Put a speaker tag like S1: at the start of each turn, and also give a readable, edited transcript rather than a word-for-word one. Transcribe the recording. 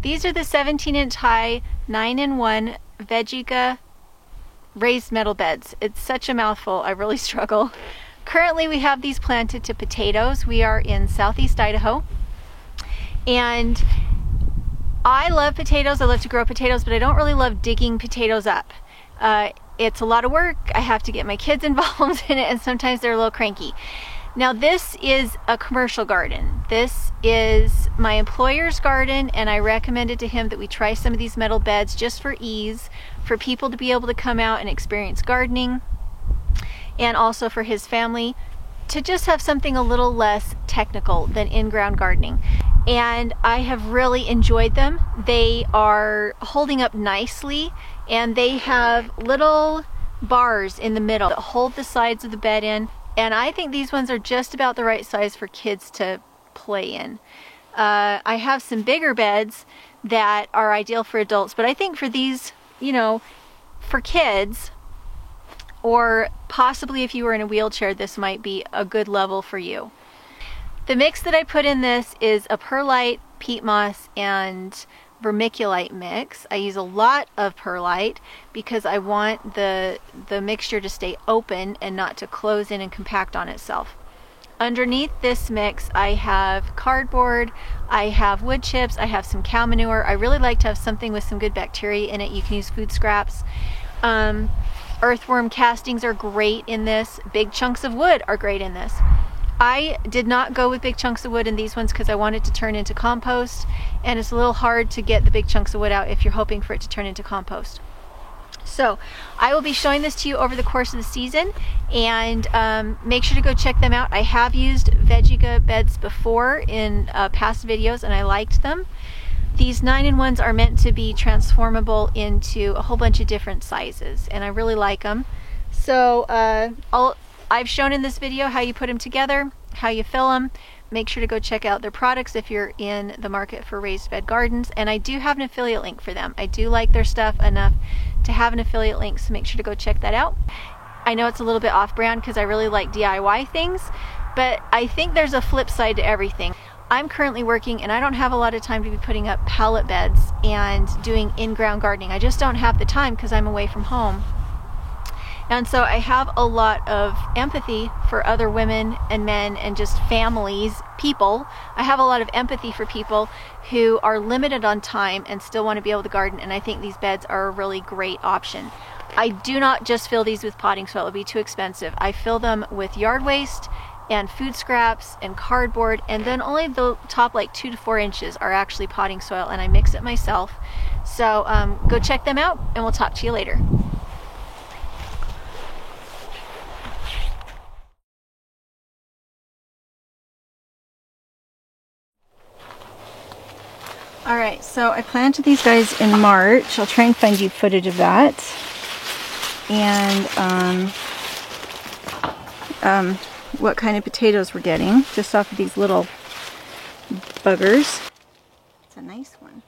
S1: These are the 17-inch high 9-in-1 Veggica raised metal beds. It's such a mouthful, I really struggle. Currently we have these planted to potatoes. We are in southeast Idaho, and I love potatoes. I love to grow potatoes, but I don't really love digging potatoes up. It's a lot of work. I have to get my kids involved in it, and sometimes they're a little cranky. Now this is a commercial garden. This is my employer's garden, and I recommended to him that we try some of these metal beds just for ease, for people to be able to come out and experience gardening, and also for his family to just have something a little less technical than in-ground gardening. And I have really enjoyed them. They are holding up nicely, and they have little bars in the middle that hold the sides of the bed in. And I think these ones are just about the right size for kids to play in. I have some bigger beds that are ideal for adults, but I think for these, you know, for kids, or possibly if you were in a wheelchair, this might be a good level for you. The mix that I put in this is a perlite, peat moss, and vermiculite mix. I use a lot of perlite because I want the mixture to stay open and not to close in and compact on itself. Underneath this mix I have cardboard, I have wood chips, I have some cow manure. I really like to have something with some good bacteria in it. You can use food scraps. Earthworm castings are great in this. Big chunks of wood are great in this. I did not go with big chunks of wood in these ones because I wanted to turn into compost, and it's a little hard to get the big chunks of wood out if you're hoping for it to turn into compost. So I will be showing this to you over the course of the season, and make sure to go check them out. I have used Veggica beds before in past videos, and I liked them. These 9-in-1s are meant to be transformable into a whole bunch of different sizes, and I really like them. So I've shown in this video how you put them together, how you fill them. Make sure to go check out their products if you're in the market for raised bed gardens. And I do have an affiliate link for them. I do like their stuff enough to have an affiliate link, so make sure to go check that out. I know it's a little bit off-brand because I really like DIY things, but I think there's a flip side to everything. I'm currently working, and I don't have a lot of time to be putting up pallet beds and doing in-ground gardening. I just don't have the time because I'm away from home. And so I have a lot of empathy for other women and men and just families, people. I have a lot of empathy for people who are limited on time and still want to be able to garden, and I think these beds are a really great option. I do not just fill these with potting soil. It would be too expensive. I fill them with yard waste and food scraps and cardboard, and then only the top like 2 to 4 inches are actually potting soil, and I mix it myself. So go check them out, and we'll talk to you later. Alright, so I planted these guys in March. I'll try and find you footage of that. And what kind of potatoes we're getting, just off of these little buggers. It's a nice one.